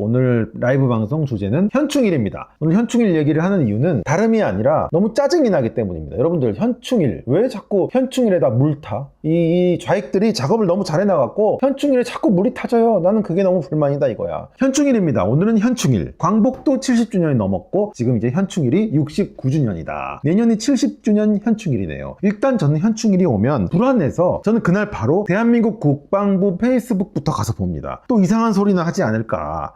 오늘 라이브 방송 주제는 현충일입니다. 오늘 현충일 얘기를 하는 이유는 다름이 아니라 너무 짜증이 나기 때문입니다. 여러분들 현충일 왜 자꾸 현충일에다 물 타? 이 좌익들이 작업을 너무 잘해나갔고 현충일에 자꾸 물이 타져요. 나는 그게 너무 불만이다 이거야. 현충일입니다. 오늘은 현충일. 광복도 70주년이 넘었고 지금 이제 현충일이 69주년이다. 내년이 70주년 현충일이네요. 일단 저는 현충일이 오면 불안해서 저는 그날 바로 대한민국 국방부 페이스북부터 가서 봅니다. 또 이상한 소리나 하지 않을까.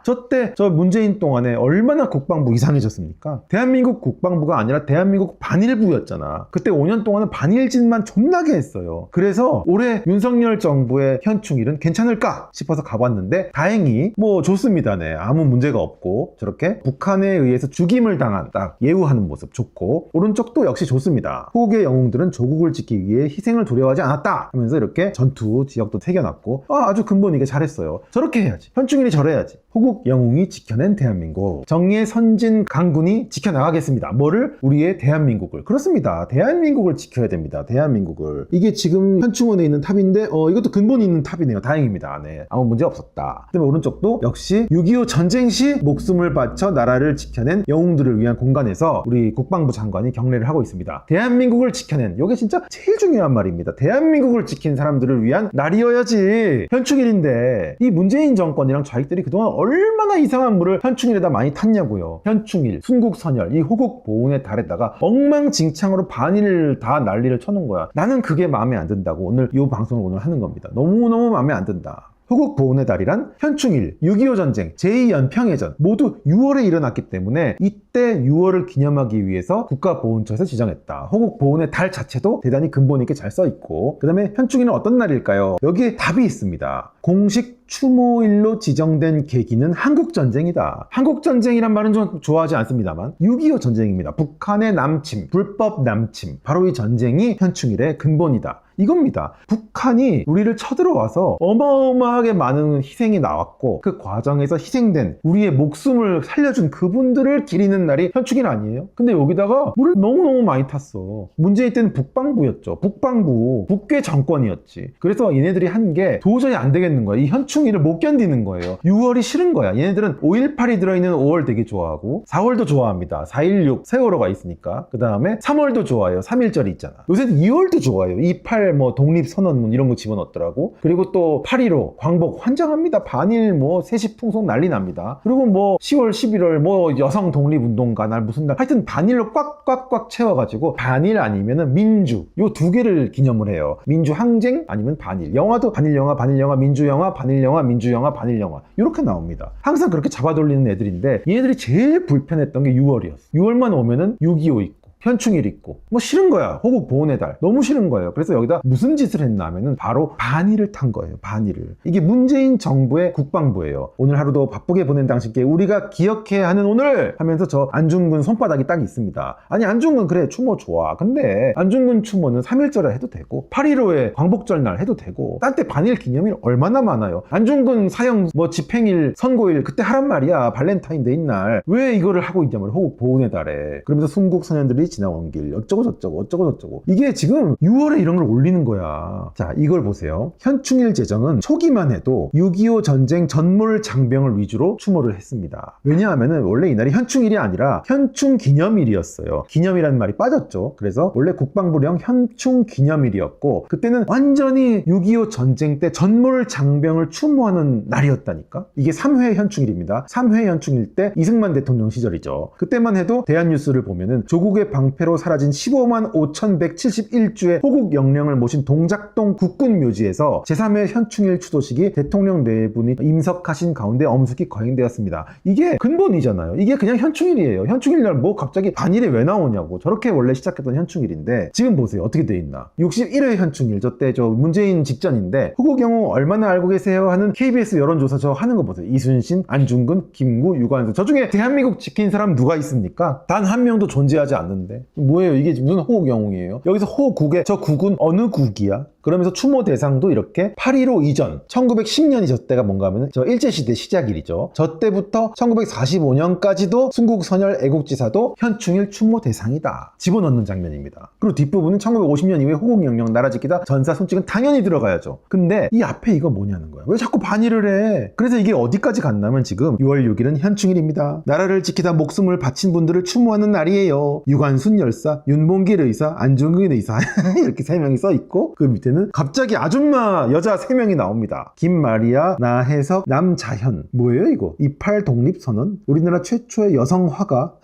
저 문재인 동안에 얼마나 국방부 이상해졌습니까? 대한민국 국방부가 아니라 대한민국 반일부였잖아. 그때 5년 동안은 반일짓만 존나게 했어요. 그래서 올해 윤석열 정부의 현충일은 괜찮을까 싶어서 가봤는데 다행히 뭐 좋습니다. 네, 아무 문제가 없고 저렇게 북한에 의해서 죽임을 당한 딱 예우하는 모습 좋고 오른쪽도 역시 좋습니다. 호국의 영웅들은 조국을 지키기 위해 희생을 두려워하지 않았다 하면서 이렇게 전투 지역도 새겨놨고 아주 근본 있게 잘했어요. 저렇게 해야지. 현충일이 저래야지. 호국 영웅이 지켜낸 대한민국. 정의의 선진 강군이 지켜나가겠습니다. 뭐를? 우리의 대한민국을. 그렇습니다. 대한민국을 지켜야 됩니다. 대한민국을. 이게 지금 현충원에 있는 탑인데 이것도 근본이 있는 탑이네요. 다행입니다. 네, 아무 문제 없었다. 그다음에 오른쪽도 역시 6.25 전쟁 시 목숨을 바쳐 나라를 지켜낸 영웅들을 위한 공간에서 우리 국방부 장관이 경례를 하고 있습니다. 대한민국을 지켜낸, 이게 진짜 제일 중요한 말입니다. 대한민국을 지킨 사람들을 위한 날이어야지. 현충일인데 이 문재인 정권이랑 좌익들이 그동안 얼마나 이상한 물을 현충일에다 많이 탔냐고요. 현충일, 순국선열, 이 호국 보훈의 달에다가 엉망진창으로 반일 다 난리를 쳐놓은 거야. 나는 그게 마음에 안 든다고 오늘 이 방송을 오늘 하는 겁니다. 너무너무 마음에 안 든다. 호국 보훈의 달이란 현충일, 6.25 전쟁, 제2연평해전 모두 6월에 일어났기 때문에 이때 6월을 기념하기 위해서 국가보훈처에서 지정했다. 호국 보훈의 달 자체도 대단히 근본 있게 잘 써있고 그 다음에 현충일은 어떤 날일까요? 여기에 답이 있습니다. 공식 추모일로 지정된 계기는 한국전쟁이다. 한국전쟁이란 말은 좀 좋아하지 않습니다만 6.25 전쟁입니다. 북한의 남침, 불법 남침, 바로 이 전쟁이 현충일의 근본이다. 이겁니다. 북한이 우리를 쳐들어와서 어마어마하게 많은 희생이 나왔고 그 과정에서 희생된 우리의 목숨을 살려준 그분들을 기리는 날이 현충일 아니에요? 근데 여기다가 물을 너무너무 많이 탔어. 문재인 때는 국방부였죠. 북방부, 북괴 정권이었지. 그래서 얘네들이 한 게 도저히 안 되겠는 거야. 이 현충일을 못 견디는 거예요. 6월이 싫은 거야. 얘네들은 5.18이 들어있는 5월 되게 좋아하고 4월도 좋아합니다. 4.16 세월호가 있으니까. 그 다음에 3월도 좋아해요. 3.1절이 있잖아. 요새는 2월도 좋아해요. 2.8 독립선언문 이런 거 집어넣더라고. 그리고 또 8.15 광복 환장합니다. 반일 세시풍속 난리 납니다. 그리고 10월 11월 여성 독립운동가 날 무슨 날 하여튼 반일로 꽉꽉꽉 채워가지고 반일 아니면은 민주 요 두 개를 기념을 해요. 민주 항쟁 아니면 반일. 영화도 반일영화 반일영화 민주영화 반일영화 민주영화 반일영화 이렇게 나옵니다. 항상 그렇게 잡아돌리는 애들인데 얘네들이 제일 불편했던 게 6월이었어. 6월만 오면은 6.25 있고 현충일 있고 싫은 거야. 호국 보훈의 달 너무 싫은 거예요. 그래서 여기다 무슨 짓을 했나 하면은 바로 반일을 탄 거예요. 반일을. 이게 문재인 정부의 국방부예요. 오늘 하루도 바쁘게 보낸 당신께 우리가 기억해야 하는 오늘 하면서 저 안중근 손바닥이 딱 있습니다. 아니 안중근 그래 추모 좋아. 근데 안중근 추모는 3.1절에 해도 되고 8.15에 광복절 날 해도 되고 딴 때 반일 기념일 얼마나 많아요. 안중근 사형 집행일 선고일 그때 하란 말이야. 발렌타인데이 날 왜 이거를 하고 있냐면 호국 보훈의 달에. 그러면서 순국선현들이 지나온 길 어쩌고 저쩌고 이게 지금 6월에 이런 걸 올리는 거야. 자, 이걸 보세요. 현충일 제정은 초기만 해도 6.25 전쟁 전몰 장병을 위주로 추모를 했습니다. 왜냐하면은 원래 이날이 현충일이 아니라 현충기념일이었어요. 기념이라는 말이 빠졌죠. 그래서 원래 국방부령 현충기념일이었고 그때는 완전히 6.25 전쟁 때 전몰 장병을 추모하는 날이었다니까. 이게 3회 현충일입니다. 3회 현충일 때 이승만 대통령 시절이죠. 그때만 해도 대한뉴스를 보면은 조국의 방패로 사라진 15만 5,171주의 호국 영령을 모신 동작동 국군묘지에서 제3회 현충일 추도식이 대통령 네 분이 임석하신 가운데 엄숙히 거행되었습니다. 이게 근본이잖아요. 이게 그냥 현충일이에요. 현충일날 갑자기 반일에 왜 나오냐고. 저렇게 원래 시작했던 현충일인데 지금 보세요. 어떻게 돼 있나. 61회 현충일 저때 문재인 직전인데 호국 영웅 얼마나 알고 계세요? 하는 KBS 여론조사 저 하는 거 보세요. 이순신, 안중근, 김구, 유관순 저 중에 대한민국 지킨 사람 누가 있습니까? 단 한 명도 존재하지 않는데 있는데 뭐예요? 이게 무슨 호국 영웅이에요? 여기서 호국에 저 국은 어느 국이야? 그러면서 추모 대상도 이렇게 8.15 이전 1910년이 저 때가 뭔가 하면 저 일제시대 시작일이죠. 저 때부터 1945년까지도 순국선열 애국지사도 현충일 추모 대상이다. 집어넣는 장면입니다. 그리고 뒷부분은 1950년 이후에 호국영령 나라짓기다 전사 손찍은 당연히 들어가야죠. 근데 이 앞에 이거 뭐냐는 거야. 왜 자꾸 반의를 해? 그래서 이게 어디까지 갔냐면 지금 6월 6일은 현충일입니다. 나라를 지키다 목숨을 바친 분들을 추모하는 날이에요. 유관순 열사, 윤봉길 의사, 안중근 의사 이렇게 3명이 써있고 그 밑에 갑자기 아줌마 여자 3명이 나옵니다. 김마리아, 나혜석, 남자현. 뭐예요 이거? 28 독립선언? 우리나라 최초의 여성 화가?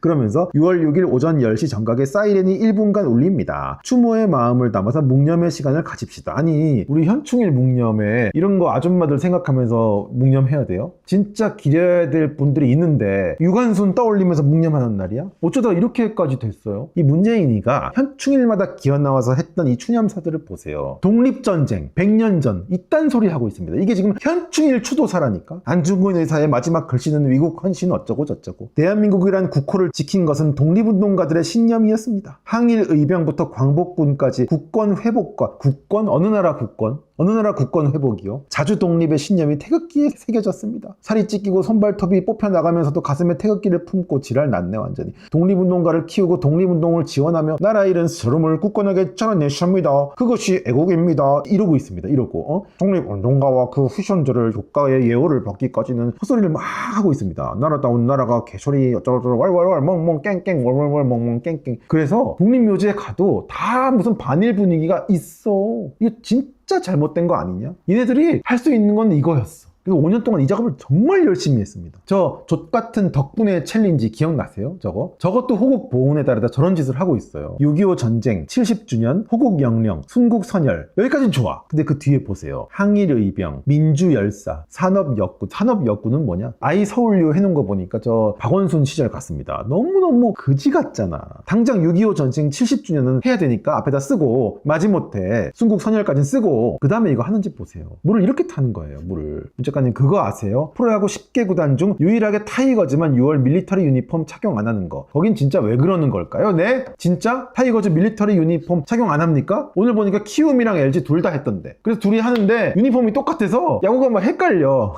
그러면서 6월 6일 오전 10시 정각에 사이렌이 1분간 울립니다. 추모의 마음을 담아서 묵념의 시간을 가집시다. 아니 우리 현충일 묵념에 이런 거 아줌마들 생각하면서 묵념해야 돼요? 진짜 기려야 될 분들이 있는데 유관순 떠올리면서 묵념하는 날이야? 어쩌다 이렇게까지 됐어요? 이 문재인이가 현충일마다 기어나와서 했던 이 추념사들을 보세요. 독립전쟁 100년 전 이딴 소리 하고 있습니다. 이게 지금 현충일 추도사라니까. 안중근 의사의 마지막 글씨는 위국 헌신 어쩌고 저쩌고. 대한민국이란 국호를 지킨 것은 독립운동가들의 신념이었습니다. 항일 의병부터 광복군까지 국권 회복과 국권 어느 나라 국권? 어느 나라 국권 회복이요? 자주 독립의 신념이 태극기에 새겨졌습니다. 살이 찢기고 손발톱이 뽑혀나가면서도 가슴에 태극기를 품고 지랄 났네 완전히. 독립운동가를 키우고 독립운동을 지원하며 나라 잃은 서름을 굳건하게 쩔어내십니다. 그것이 애국입니다. 이러고 있습니다. 이러고 독립운동가와 그 후손들을 국가의 예우를 받기까지는 헛소리를 막 하고 있습니다. 나라다운 나라가 개소리 어쩌고저쩌고 왈왈왈 멍멍 깽깽 월월월 멍멍 깽깽. 그래서 독립묘지에 가도 다 무슨 반일 분위기가 있어. 이거 진짜 잘못된 거 아니냐? 얘네들이 할 수 있는 건 이거였어. 그래서 5년 동안 이 작업을 정말 열심히 했습니다. 저 족같은 덕분에 챌린지 기억나세요? 저것도 호국 보훈에 따르다 저런 짓을 하고 있어요. 6.25 전쟁 70주년 호국 영령 순국선열 여기까지는 좋아. 근데 그 뒤에 보세요. 항일의병 민주열사 산업역군. 산업역군은 뭐냐? 아이 서울유 해놓은 거 보니까 저 박원순 시절 같습니다. 너무너무 그지 같잖아. 당장 6.25 전쟁 70주년은 해야 되니까 앞에다 쓰고 마지못해 순국선열까지는 쓰고 그 다음에 이거 하는지 보세요. 물을 이렇게 타는 거예요. 물을. 작가님 그거 아세요? 프로야구 10개 구단 중 유일하게 타이거즈만 6월 밀리터리 유니폼 착용 안 하는 거. 거긴 진짜 왜 그러는 걸까요? 네? 진짜? 타이거즈 밀리터리 유니폼 착용 안 합니까? 오늘 보니까 키움이랑 LG 둘 다 했던데. 그래서 둘이 하는데 유니폼이 똑같아서 야구가 막 헷갈려.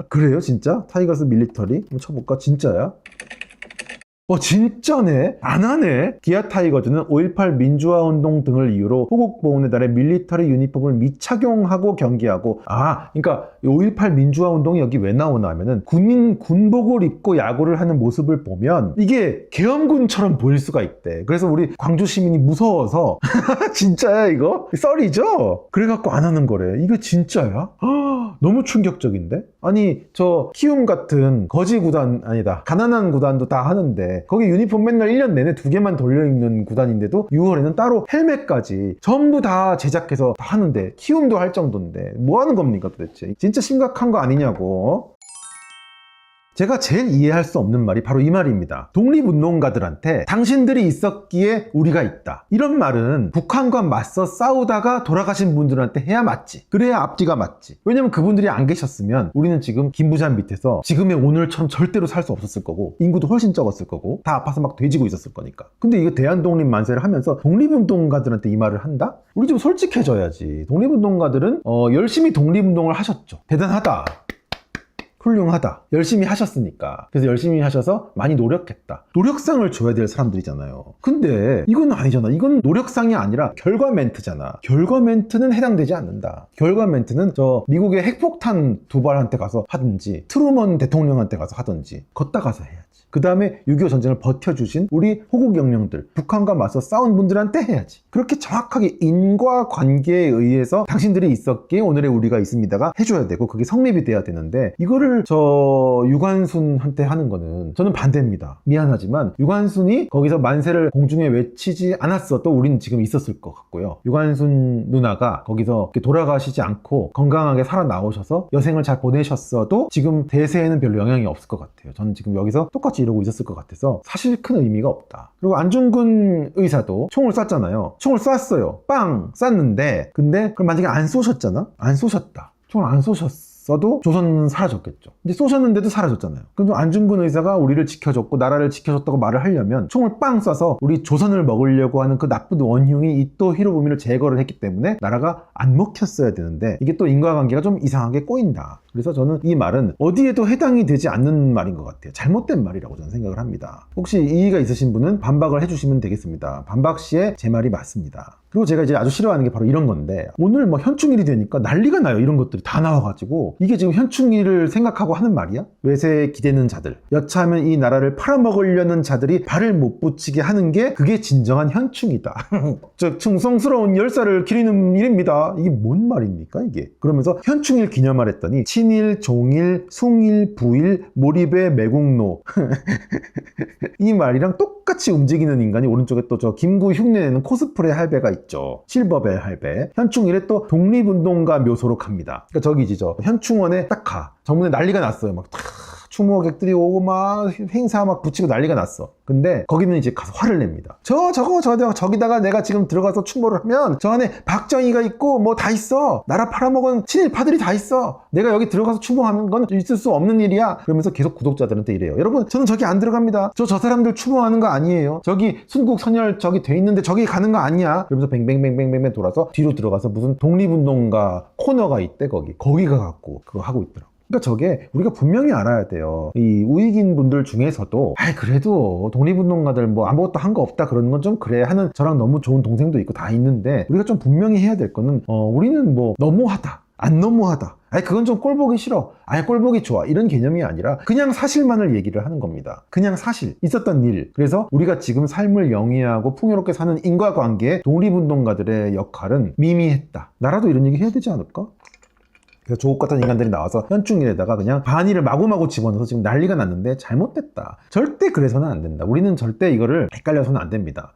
그래요 진짜? 타이거즈 밀리터리? 한번 쳐볼까? 진짜야? 진짜네? 안 하네? 기아 타이거즈는 5.18 민주화운동 등을 이유로 호국보훈의 날에 밀리터리 유니폼을 미착용하고 경기하고 그러니까 5.18 민주화운동이 여기 왜 나오나 하면은 군복을 입고 야구를 하는 모습을 보면 이게 계엄군처럼 보일 수가 있대. 그래서 우리 광주 시민이 무서워서 진짜야 이거? 썰이죠? 그래갖고 안 하는 거래. 이거 진짜야? 너무 충격적인데? 아니 저 키움 같은 거지 구단 아니다 가난한 구단도 다 하는데 거기 유니폼 맨날 1년 내내 2개만 돌려입는 구단인데도 6월에는 따로 헬멧까지 전부 다 제작해서 다 하는데 키움도 할 정도인데 뭐 하는 겁니까 도대체? 진짜 심각한 거 아니냐고. 제가 제일 이해할 수 없는 말이 바로 이 말입니다. 독립운동가들한테 당신들이 있었기에 우리가 있다. 이런 말은 북한과 맞서 싸우다가 돌아가신 분들한테 해야 맞지. 그래야 앞뒤가 맞지. 왜냐면 그분들이 안 계셨으면 우리는 지금 김부장 밑에서 지금의 오늘처럼 절대로 살 수 없었을 거고 인구도 훨씬 적었을 거고 다 아파서 막 돼지고 있었을 거니까. 근데 이거 대한독립 만세를 하면서 독립운동가들한테 이 말을 한다? 우리 좀 솔직해져야지. 독립운동가들은 열심히 독립운동을 하셨죠. 대단하다. 훌륭하다. 열심히 하셨으니까. 그래서 열심히 하셔서 많이 노력했다. 노력상을 줘야 될 사람들이잖아요. 근데 이건 아니잖아. 이건 노력상이 아니라 결과 멘트잖아. 결과 멘트는 해당되지 않는다. 결과 멘트는 저 미국의 핵폭탄 두발한테 가서 하든지 트루먼 대통령한테 가서 하든지 걷다 가서 해야지. 그 다음에 6.25 전쟁을 버텨주신 우리 호국 영령들, 북한과 맞서 싸운 분들한테 해야지. 그렇게 정확하게 인과관계에 의해서 당신들이 있었기에 오늘의 우리가 있습니다가 해줘야 되고 그게 성립이 돼야 되는데 이거를 저 유관순한테 하는 거는 저는 반대입니다. 미안하지만 유관순이 거기서 만세를 공중에 외치지 않았어도 우리는 지금 있었을 것 같고요. 유관순 누나가 거기서 돌아가시지 않고 건강하게 살아나오셔서 여생을 잘 보내셨어도 지금 대세에는 별로 영향이 없을 것 같아요. 저는 지금 여기서 똑같이 이러고 있었을 것 같아서 사실 큰 의미가 없다. 그리고 안중근 의사도 총을 쐈잖아요. 총을 쐈어요. 빵! 쐈는데 근데 그럼 만약에 안 쏘셨잖아? 안 쏘셨다. 총을 안 쏘셨어. 쏘셨어도 조선은 사라졌겠죠. 이제 쏘셨는데도 사라졌잖아요. 그럼 안중근 의사가 우리를 지켜줬고 나라를 지켜줬다고 말을 하려면 총을 빵 쏴서 우리 조선을 먹으려고 하는 그 나쁜 원흉이 이토 히로부미를 제거를 했기 때문에 나라가 안 먹혔어야 되는데 이게 또 인과관계가 좀 이상하게 꼬인다. 그래서 저는 이 말은 어디에도 해당이 되지 않는 말인 것 같아요. 잘못된 말이라고 저는 생각을 합니다. 혹시 이의가 있으신 분은 반박을 해주시면 되겠습니다. 반박 시에 제 말이 맞습니다. 그리고 제가 이제 아주 싫어하는 게 바로 이런 건데 오늘 뭐 현충일이 되니까 난리가 나요. 이런 것들이 다 나와가지고 이게 지금 현충일을 생각하고 하는 말이야? 외세에 기대는 자들, 여차하면 이 나라를 팔아먹으려는 자들이 발을 못 붙이게 하는 게 그게 진정한 현충이다. 즉 충성스러운 열사를 기리는 일입니다. 이게 뭔 말입니까 이게? 그러면서 현충일 기념하랬더니 친일, 종일, 숭일, 부일, 몰입의 매국노 이 말이랑 똑같이 움직이는 인간이 오른쪽에 또 저 김구 흉내내는 코스프레 할배가 있죠. 실버벨 할배. 현충일에 또 독립운동가 묘소로 갑니다. 그러니까 저기지 저 현충원에 딱 가. 정문에 난리가 났어요. 막 추모객들이 오고 막 행사 막 붙이고 난리가 났어. 근데 거기는 이제 가서 화를 냅니다. 저기다가 내가 지금 들어가서 추모를 하면 저 안에 박정희가 있고 뭐 다 있어. 나라 팔아먹은 친일파들이 다 있어. 내가 여기 들어가서 추모하는 건 있을 수 없는 일이야. 그러면서 계속 구독자들한테 이래요. 여러분 저는 저기 안 들어갑니다. 저 사람들 추모하는 거 아니에요. 저기 순국선열 저기 돼 있는데 저기 가는 거 아니야. 그러면서 뱅뱅뱅뱅뱅 돌아서 뒤로 들어가서 무슨 독립운동가 코너가 있대 거기가 갖고 그거 하고 있더라고. 그러니까 저게 우리가 분명히 알아야 돼요. 이 우익인 분들 중에서도 그래도 독립운동가들 뭐 아무것도 한 거 없다 그러는 건 좀 그래 하는 저랑 너무 좋은 동생도 있고 다 있는데 우리가 좀 분명히 해야 될 거는 우리는 뭐 너무하다 안 너무하다 그건 좀 꼴보기 싫어 꼴보기 좋아 이런 개념이 아니라 그냥 사실만을 얘기를 하는 겁니다. 그냥 사실 있었던 일. 그래서 우리가 지금 삶을 영위하고 풍요롭게 사는 인과관계에 독립운동가들의 역할은 미미했다. 나라도 이런 얘기 해야 되지 않을까? 조국 같은 인간들이 나와서 현충일에다가 그냥 반일을 마구마구 집어넣어서 지금 난리가 났는데 잘못됐다. 절대 그래서는 안 된다. 우리는 절대 이거를 헷갈려서는 안 됩니다.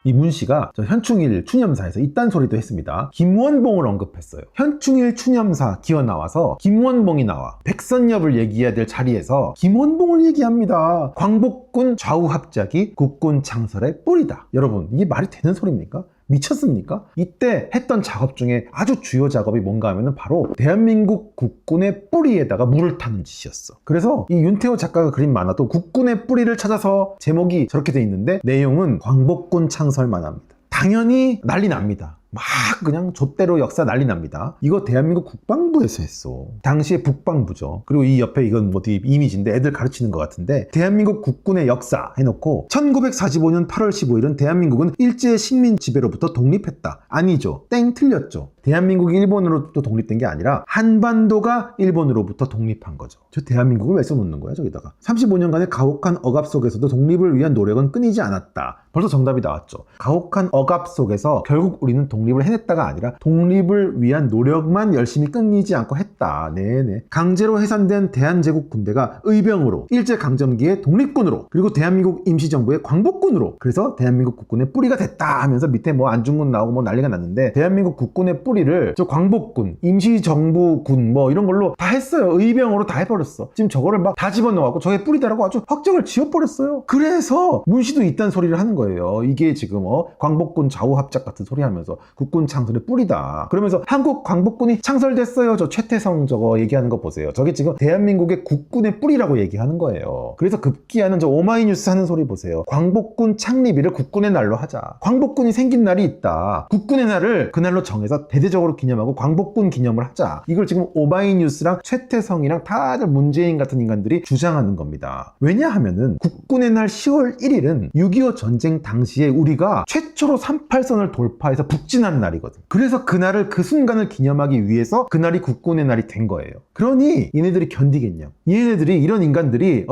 이 문 씨가 저 현충일 추념사에서 이딴 소리도 했습니다. 김원봉을 언급했어요. 현충일 추념사 기어 나와서 김원봉이 나와. 백선엽을 얘기해야 될 자리에서 김원봉을 얘기합니다. 광복군 좌우 합작이 국군 창설의 뿌리다. 여러분 이게 말이 되는 소리입니까? 미쳤습니까? 이때 했던 작업 중에 아주 주요 작업이 뭔가 하면은 바로 대한민국 국군의 뿌리에다가 물을 타는 짓이었어. 그래서 이 윤태호 작가가 그린 만화도 국군의 뿌리를 찾아서 제목이 저렇게 돼 있는데 내용은 광복군 창설만 합니다. 당연히 난리 납니다. 막 그냥 좆대로 역사 난리 납니다. 이거 대한민국 국방부에서 했어. 당시에 국방부죠. 그리고 이 옆에 이건 뭐 이미지인데 애들 가르치는 것 같은데 대한민국 국군의 역사 해놓고 1945년 8월 15일은 대한민국은 일제 식민 지배로부터 독립했다. 아니죠. 땡 틀렸죠. 대한민국이 일본으로부터 독립된 게 아니라 한반도가 일본으로부터 독립한 거죠. 저 대한민국을 왜 써놓는 거야 저기다가. 35년간의 가혹한 억압 속에서도 독립을 위한 노력은 끊이지 않았다. 벌써 정답이 나왔죠. 가혹한 억압 속에서 결국 우리는 독립을 해냈다가 아니라 독립을 위한 노력만 열심히 끊이지 않고 했다. 네네. 강제로 해산된 대한제국 군대가 의병으로, 일제강점기의 독립군으로, 그리고 대한민국 임시정부의 광복군으로, 그래서 대한민국 국군의 뿌리가 됐다 하면서 밑에 뭐 안중근 나오고 뭐 난리가 났는데 대한민국 국군의 뿌리를 저 광복군, 임시정부군 뭐 이런 걸로 다 했어요. 의병으로 다 해버렸어. 지금 저거를 막 다 집어넣어갖고 저게 뿌리다라고 아주 확정을 지어버렸어요. 그래서 문씨도 이딴 소리를 하는 거예요. 이게 지금 광복군 좌우합작 같은 소리 하면서 국군 창설의 뿌리다. 그러면서 한국 광복군이 창설됐어요. 저 최태성 저거 얘기하는 거 보세요. 저게 지금 대한민국의 국군의 뿌리라고 얘기하는 거예요. 그래서 급기야는 저 오마이뉴스 하는 소리 보세요. 광복군 창립일을 국군의 날로 하자. 광복군이 생긴 날이 있다. 국군의 날을 그날로 정해서 대대적으로 기념하고 광복군 기념을 하자. 이걸 지금 오마이뉴스랑 최태성이랑 다들 문재인 같은 인간들이 주장하는 겁니다. 왜냐하면은 국군의 날 10월 1일은 6.25 전쟁 당시에 우리가 최초로 38선을 돌파해서 북진한 날이거든. 그래서 그날을 그 순간을 기념하기 위해서 그날이 국군의 날이 된 거예요. 그러니 얘네들이 견디겠냐고. 얘네들이 이런 인간들이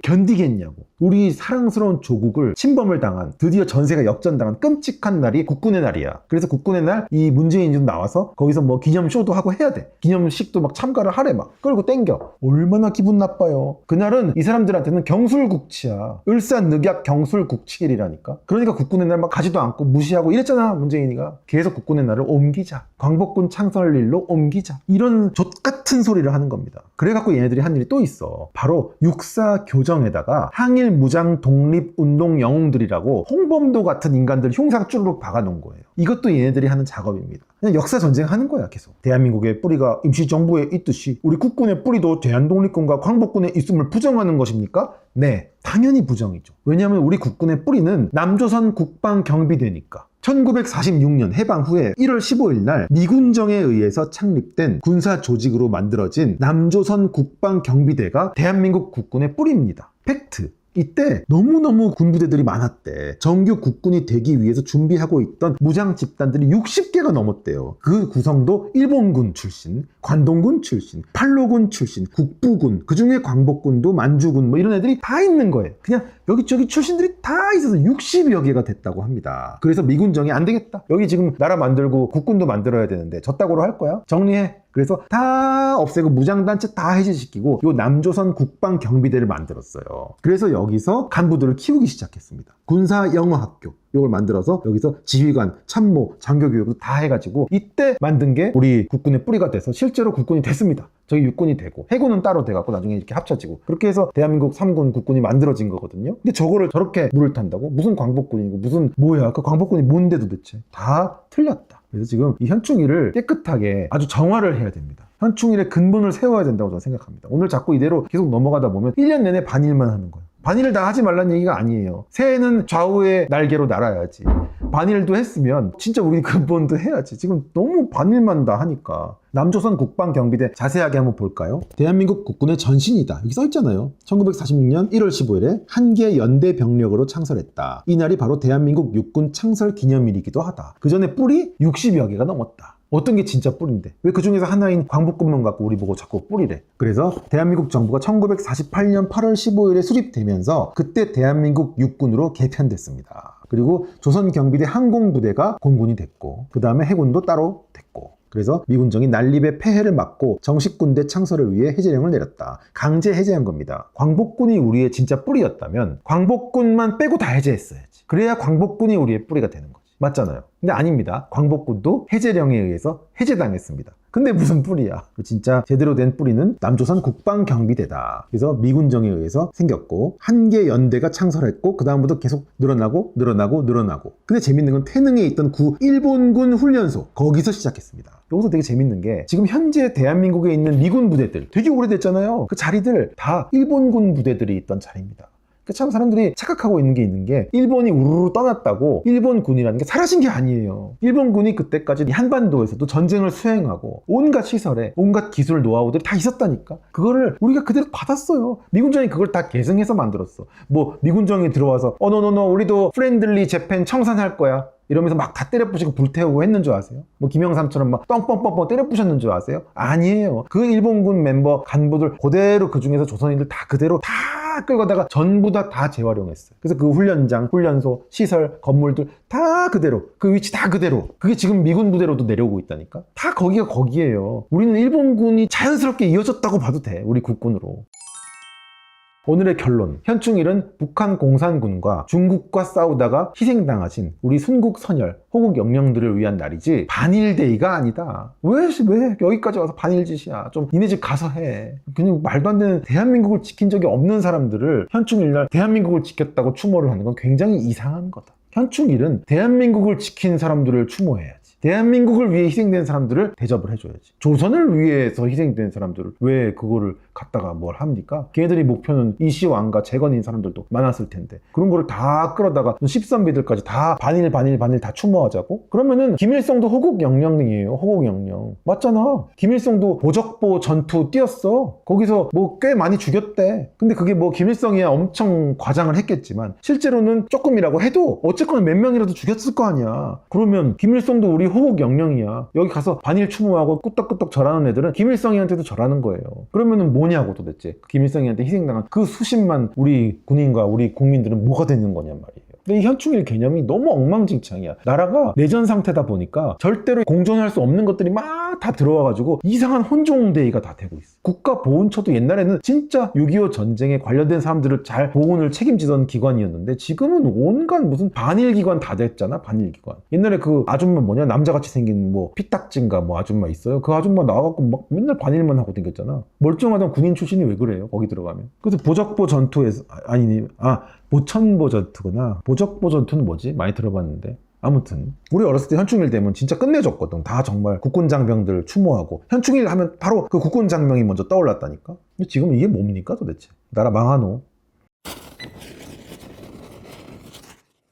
견디겠냐고. 우리 사랑스러운 조국을 침범을 당한, 드디어 전세가 역전당한 끔찍한 날이 국군의 날이야. 그래서 국군의 날 이 문재인이 좀 나와서 거기서 뭐 기념쇼도 하고 해야 돼. 기념식도 막 참가를 하래 막. 끌고 땡겨. 얼마나 기분 나빠요. 그날은 이 사람들한테는 경술국치야. 을사늑약 경술국치일이라니까. 그러니까 국군의 날 막 가지도 않고 무시하고 이랬잖아. 문재인이가 계속 국군의 날을 옮기자, 광복군 창설일로 옮기자, 이런 족같은 소리를 하는 겁니다. 그래갖고 얘네들이 한 일이 또 있어. 바로 육사 교정에다가 항일 무장 독립 운동 영웅들이라고 홍범도 같은 인간들 흉상 쭈르륵 박아놓은 거예요. 이것도 얘네들이 하는 작업입니다. 그냥 역사 전쟁하는 거야. 계속 대한민국의 뿌리가 임시정부에 있듯이 우리 국군의 뿌리도 대한독립군과 광복군에 있음을 부정하는 것입니까? 네, 당연히 부정이죠. 왜냐하면 우리 국군의 뿌리는 남조선 국방경비대니까. 1946년 해방 후에 1월 15일 날 미군정에 의해서 창립된 군사 조직으로 만들어진 남조선 국방경비대가 대한민국 국군의 뿌리입니다. 팩트. 이때 너무너무 군부대들이 많았대. 정규 국군이 되기 위해서 준비하고 있던 무장 집단들이 60개가 넘었대요. 그 구성도 일본군 출신, 관동군 출신, 팔로군 출신, 국부군, 그중에 광복군도 만주군 뭐 이런 애들이 다 있는 거예요. 그냥 여기저기 출신들이 다 있어서 60여 개가 됐다고 합니다. 그래서 미군정이 안 되겠다. 여기 지금 나라 만들고 국군도 만들어야 되는데 저따구로 할 거야? 정리해. 그래서 다 없애고 무장단체 다 해제시키고 요 남조선 국방경비대를 만들었어요. 그래서 여기서 간부들을 키우기 시작했습니다. 군사영어학교 이걸 만들어서 여기서 지휘관, 참모, 장교교육도 다 해가지고 이때 만든 게 우리 국군의 뿌리가 돼서 실제로 국군이 됐습니다. 저기 육군이 되고 해군은 따로 돼갖고 나중에 이렇게 합쳐지고 그렇게 해서 대한민국 3군 국군이 만들어진 거거든요. 근데 저거를 저렇게 물을 탄다고? 무슨 광복군이고 무슨 뭐야? 그 광복군이 뭔데 도대체? 다 틀렸다. 그래서 지금 이 현충일을 깨끗하게 아주 정화를 해야 됩니다. 현충일의 근본을 세워야 된다고 저는 생각합니다. 오늘 자꾸 이대로 계속 넘어가다 보면 1년 내내 반일만 하는 거예요. 반일을 다 하지 말라는 얘기가 아니에요. 새해는 좌우의 날개로 날아야지. 반일도 했으면 진짜 우리 근본도 해야지. 지금 너무 반일만 다 하니까. 남조선 국방경비대 자세하게 한번 볼까요? 대한민국 국군의 전신이다. 여기 써있잖아요. 1946년 1월 15일에 한개 연대 병력으로 창설했다. 이날이 바로 대한민국 육군 창설 기념일이기도 하다. 그 전에 뿔이 60여 개가 넘었다. 어떤 게 진짜 뿔인데 왜 그 중에서 하나인 광복군만 갖고 우리 보고 자꾸 뿔이래. 그래서 대한민국 정부가 1948년 8월 15일에 수립되면서 그때 대한민국 육군으로 개편됐습니다. 그리고 조선경비대 항공부대가 공군이 됐고 그 다음에 해군도 따로 됐고 그래서 미군정이 난립의 폐해를 막고 정식 군대 창설을 위해 해제령을 내렸다. 강제 해제한 겁니다. 광복군이 우리의 진짜 뿌리였다면 광복군만 빼고 다 해제했어야지. 그래야 광복군이 우리의 뿌리가 되는 거지. 맞잖아요. 근데 아닙니다. 광복군도 해제령에 의해서 해제당했습니다. 근데 무슨 뿌리야? 진짜 제대로 된 뿌리는 남조선 국방경비대다. 그래서 미군정에 의해서 생겼고 한개 연대가 창설했고 그 다음부터 계속 늘어나고. 근데 재밌는 건 태능에 있던 구 일본군 훈련소 거기서 시작했습니다. 여기서 되게 재밌는 게 지금 현재 대한민국에 있는 미군 부대들 되게 오래됐잖아요. 그 자리들 다 일본군 부대들이 있던 자리입니다. 참 사람들이 착각하고 있는 게 일본이 우르르 떠났다고 일본군이라는 게 사라진 게 아니에요. 일본군이 그때까지 한반도에서도 전쟁을 수행하고 온갖 시설에 온갖 기술 노하우들이 다 있었다니까. 그거를 우리가 그대로 받았어요. 미군정이 그걸 다 계승해서 만들었어. 뭐 미군정이 들어와서 노노노 우리도 프렌들리 재팬 청산할 거야 이러면서 막 다 때려 부시고 불태우고 했는 줄 아세요? 뭐 김영삼처럼 막 뻥뻥뻥뻥 때려 부셨는 줄 아세요? 아니에요. 그 일본군 멤버 간부들 그대로 그 중에서 조선인들 다 그대로 다 끌고다가 전부 다 재활용했어요. 그래서 그 훈련장, 훈련소, 시설, 건물들 다 그대로 그 위치 다 그대로 그게 지금 미군 부대로도 내려오고 있다니까. 다 거기가 거기에요. 우리는 일본군이 자연스럽게 이어졌다고 봐도 돼. 우리 국군으로. 오늘의 결론. 현충일은 북한 공산군과 중국과 싸우다가 희생당하신 우리 순국 선열, 호국 영령들을 위한 날이지 반일데이가 아니다. 왜 여기까지 와서 반일짓이야. 좀 니네 집 가서 해. 그냥 말도 안 되는 대한민국을 지킨 적이 없는 사람들을 현충일날 대한민국을 지켰다고 추모를 하는 건 굉장히 이상한 거다. 현충일은 대한민국을 지킨 사람들을 추모해야지. 대한민국을 위해 희생된 사람들을 대접을 해줘야지. 조선을 위해서 희생된 사람들을 왜 그거를 갖다가 뭘 합니까? 걔네들이 목표는 이시왕과 재건인 사람들도 많았을 텐데 그런 거를 다 끌어다가 십선비들까지 다 반일 다 추모하자고? 그러면은 김일성도 호국 영령이에요. 호국 영령. 맞잖아. 김일성도 보적보 전투 뛰었어. 거기서 뭐 꽤 많이 죽였대. 근데 그게 뭐 김일성이야 엄청 과장을 했겠지만 실제로는 조금이라고 해도 어쨌거나 몇 명이라도 죽였을 거 아니야. 그러면 김일성도 우리 호국 영령이야. 여기 가서 반일 추모하고 끄떡끄떡 절하는 애들은 김일성이한테도 절하는 거예요. 그러면은 뭐냐고 도대체. 김일성이한테 희생당한 그 수십만 우리 군인과 우리 국민들은 뭐가 되는 거냔 말이에요. 근데 이 현충일 개념이 너무 엉망진창이야. 나라가 내전 상태다 보니까 절대로 공존할 수 없는 것들이 막 다 들어와가지고 이상한 혼종대의가 다 되고 있어. 국가보훈처도 옛날에는 진짜 6.25 전쟁에 관련된 사람들을 잘 보훈을 책임지던 기관이었는데 지금은 온갖 무슨 반일기관 다 됐잖아. 반일기관. 옛날에 그 아줌마 뭐냐, 남자같이 생긴 뭐 피딱진가 뭐 아줌마 있어요. 그 아줌마 나와갖고 막 맨날 반일만 하고 댕겼잖아. 멀쩡하던 군인 출신이 왜 그래요, 거기 들어가면. 그래서 보적보 전투에서 보천보 전투구나. 보적보 전투는 뭐지? 많이 들어봤는데. 아무튼 우리 어렸을 때 현충일 되면 진짜 끝내줬거든. 다 정말 국군장병들 추모하고 현충일 하면 바로 그 국군장병이 먼저 떠올랐다니까. 근데 지금 이게 뭡니까 도대체? 나라 망하노?